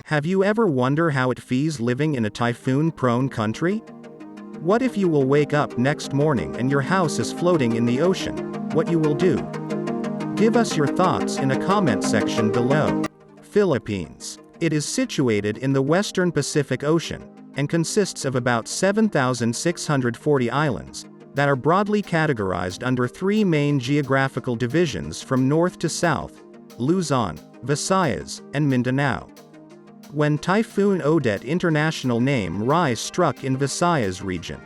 Have you ever wondered how it feels living in a typhoon-prone country? What if you will wake up next morning and your house is floating in the ocean? What you will do? Give us your thoughts in a comment section below. Philippines. It is situated in the western Pacific Ocean, and consists of about 7,640 islands, that are broadly categorized under three main geographical divisions from north to south: Luzon, Visayas, and Mindanao. When Typhoon Odette international name rise struck in Visayas region,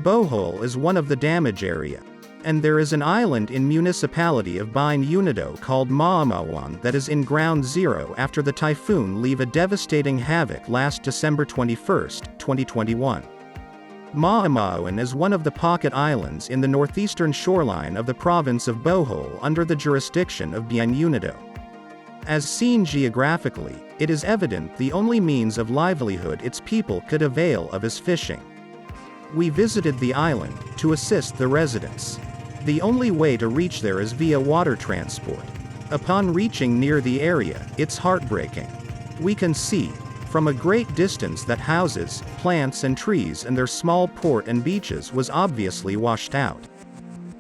Bohol is one of the damage area. And there is an island in municipality of Bayan Unido called Maamawan that is in ground zero after the typhoon leave a devastating havoc last December 21, 2021. Maamawan is one of the pocket islands in the northeastern shoreline of the province of Bohol under the jurisdiction of Bayan Unido. As seen geographically, it is evident the only means of livelihood its people could avail of is fishing. We visited the island to assist the residents. The only way to reach there is via water transport. Upon reaching near the area, it's heartbreaking. We can see, from a great distance, that houses, plants and trees and their small port and beaches was obviously washed out.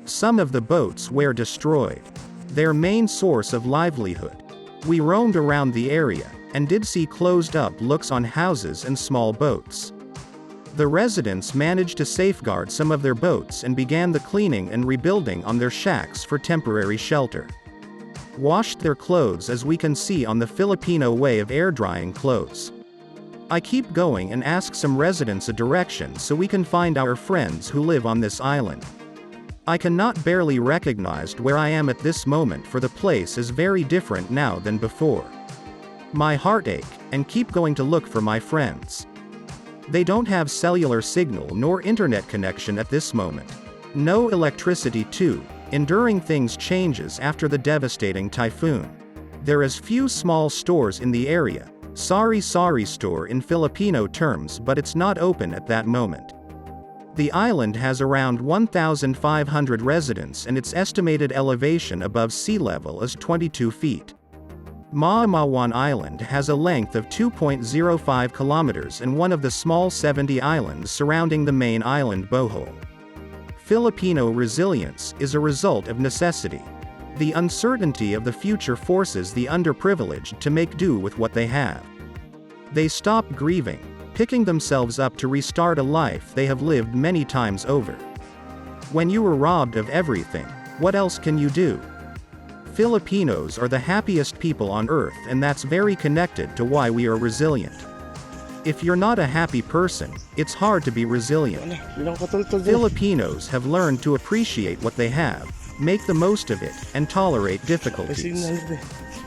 Some of the boats were destroyed. Their main source of livelihood. We roamed around the area, and did see closed up looks on houses and small boats. The residents managed to safeguard some of their boats and began the cleaning and rebuilding on their shacks for temporary shelter. Washed their clothes, as we can see on the Filipino way of air drying clothes. I keep going and ask some residents a direction so we can find our friends who live on this island. I cannot barely recognize where I am at this moment, for the place is very different now than before. My heart ache, and keep going to look for my friends. They don't have cellular signal nor internet connection at this moment. No electricity too, enduring things changes after the devastating typhoon. There is few small stores in the area, sari store in Filipino terms, but it's not open at that moment. The island has around 1,500 residents and its estimated elevation above sea level is 22 feet. Maamawan Island has a length of 2.05 kilometers and one of the small 70 islands surrounding the main island Bohol. Filipino resilience is a result of necessity. The uncertainty of the future forces the underprivileged to make do with what they have. They stop grieving, picking themselves up to restart a life they have lived many times over. When you were robbed of everything, what else can you do? Filipinos are the happiest people on earth, and that's very connected to why we are resilient. If you're not a happy person, it's hard to be resilient. Filipinos have learned to appreciate what they have, make the most of it, and tolerate difficulties.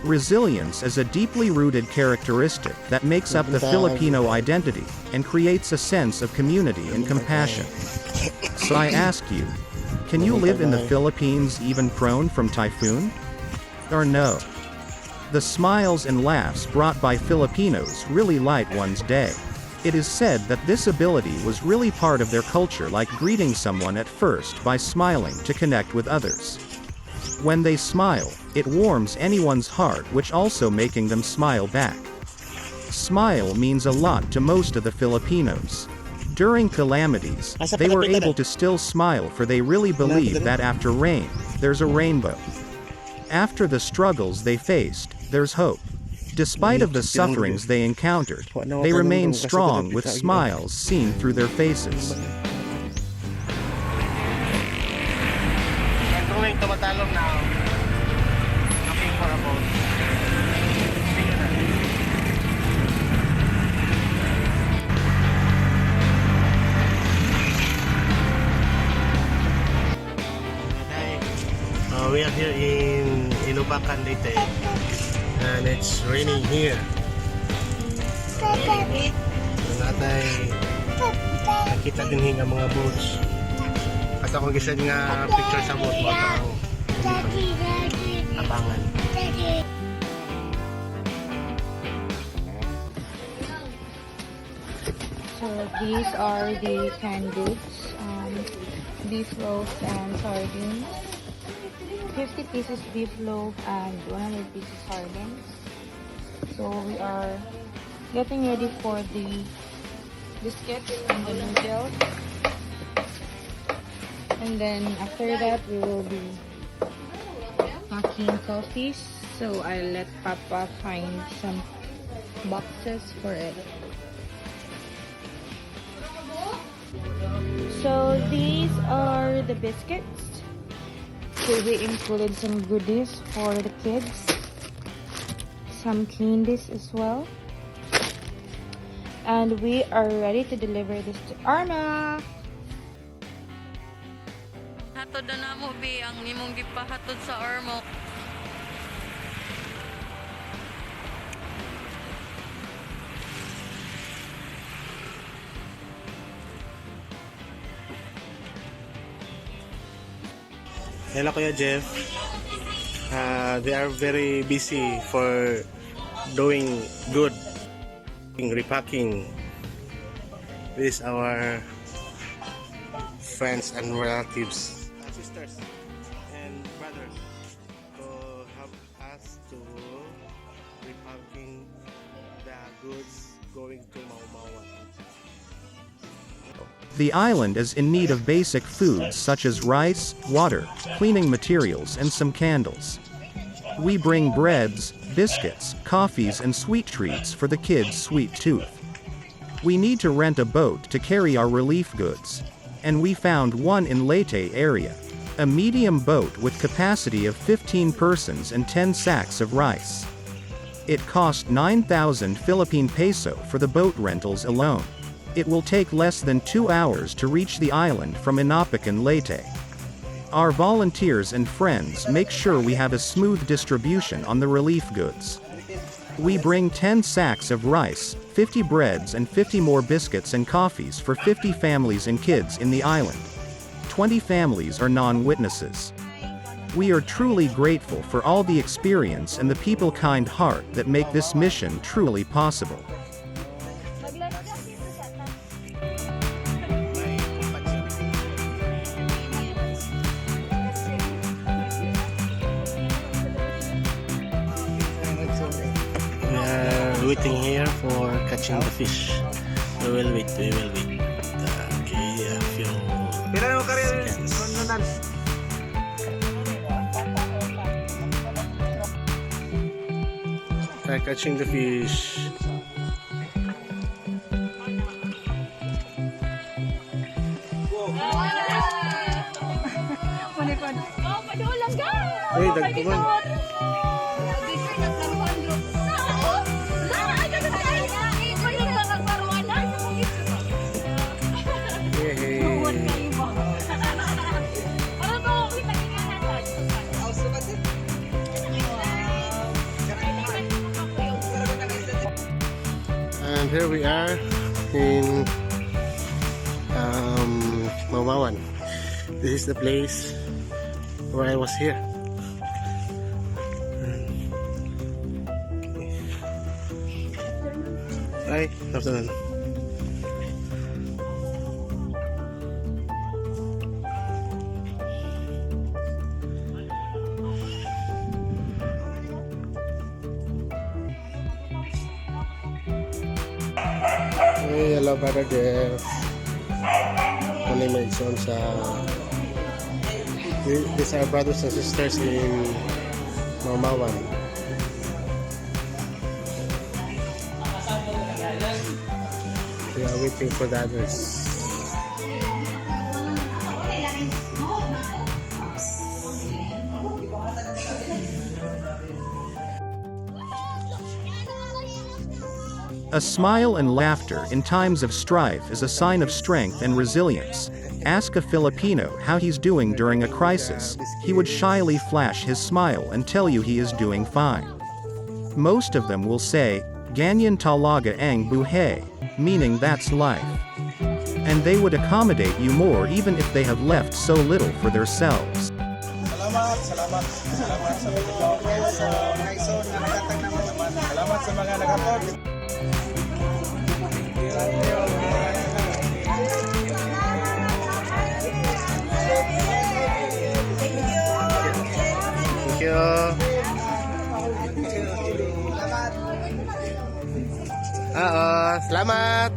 Resilience is a deeply rooted characteristic that makes up the Filipino identity, and creates a sense of community and compassion. So I ask you, can you live in the Philippines even prone from typhoon? Or no? The smiles and laughs brought by Filipinos really light one's day. It is said that this ability was really part of their culture, like greeting someone at first by smiling to connect with others. When they smile, it warms anyone's heart, which also making them smile back. Smile means a lot to most of the Filipinos. During calamities, they were able to still smile, for they really believe that after rain, there's a rainbow. After the struggles they faced, there's hope. Despite of the sufferings they encountered, they remain strong with smiles seen through their faces. Tumatalong now. Looking for a boat. We are here in Inubacan, Leyte, and it's raining here. Nakita din ang mga boats. At akong gisad nga picture sa boat mo ang abangan. So these are the canned goods, beef loaf and sardines. 50 pieces beef loaf and 100 pieces sardines. So we are getting ready for the biscuits and the noodles. And then after that, we will be packing coffees. So I'll let Papa find some boxes for it. So these are the biscuits. So we included some goodies for the kids, some candies as well, and we are ready to deliver this to Arma. Hatod na mo bi ang imong gipahatod sa Arma. Hello Kuya Jeff. They are very busy for doing good repacking with our friends and relatives, sisters and brothers, to help us to repacking the goods going to Maumawan. The island is in need of basic foods such as rice, water, cleaning materials and some candles. We bring breads, biscuits, coffees and sweet treats for the kids' sweet tooth. We need to rent a boat to carry our relief goods. And we found one in Leyte area. A medium boat with capacity of 15 persons and 10 sacks of rice. It cost 9,000 Philippine peso for the boat rentals alone. It will take less than 2 hours to reach the island from Inapican, Leyte. Our volunteers and friends make sure we have a smooth distribution on the relief goods. We bring 10 sacks of rice, 50 breads and 50 more biscuits and coffees for 50 families and kids in the island. 20 families are non-witnesses. We are truly grateful for all the experience and the people kind heart that make this mission truly possible. Waiting here for catching the fish. We will wait. Okay, a few seconds. Try catching the fish. Hey, dagkuman. And here we are in Maumawan. This is the place where I was here. Hi, good afternoon. Hey, hello brother Jeff. Muli Melson sa these are brothers and sisters in Maumawan. We are waiting for the others. A smile and laughter in times of strife is a sign of strength and resilience. Ask a Filipino how he's doing during a crisis, he would shyly flash his smile and tell you he is doing fine. Most of them will say, "Ganyan talaga ang buhay," meaning that's life. And they would accommodate you more even if they have left so little for themselves. Salamat sa mga nagatag. Thank you. Oo, salamat.